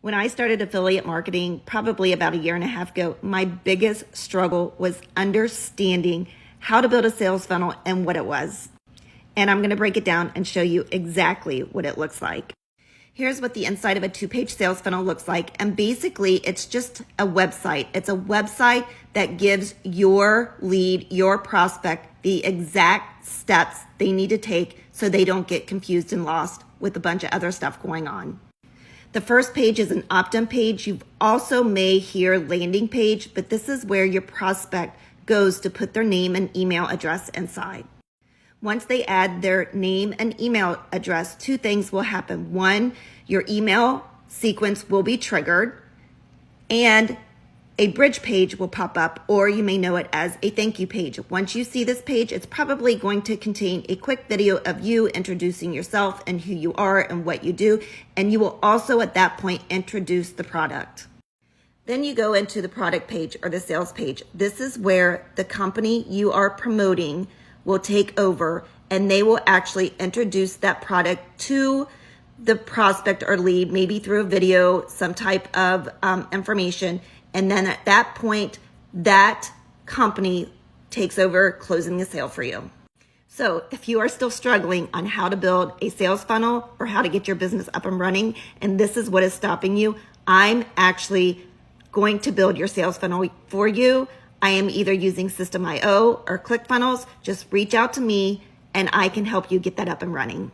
When I started affiliate marketing, probably about a year and a half ago, my biggest struggle was understanding how to build a sales funnel and what it was. And I'm going to break it down and show you exactly what it looks like. Here's what the inside of a 2-page sales funnel looks like. And basically, it's just a website. It's a website that gives your lead, your prospect, the exact steps they need to take so they don't get confused and lost with a bunch of other stuff going on. The first page is an opt-in page. You also may hear landing page, but this is where your prospect goes to put their name and email address inside. Once they add their name and email address, 2 things will happen. 1, your email sequence will be triggered and a bridge page will pop up, or you may know it as a thank you page. Once you see this page, it's probably going to contain a quick video of you introducing yourself and who you are and what you do. And you will also at that point introduce the product. Then you go into the product page or the sales page. This is where the company you are promoting will take over, and they will actually introduce that product to the prospect or lead, maybe through a video, some type of information. And then at that point, that company takes over closing the sale for you. So if you are still struggling on how to build a sales funnel or how to get your business up and running, and this is what is stopping you, I'm actually going to build your sales funnel for you. I am either using System.io or ClickFunnels. Just reach out to me and I can help you get that up and running.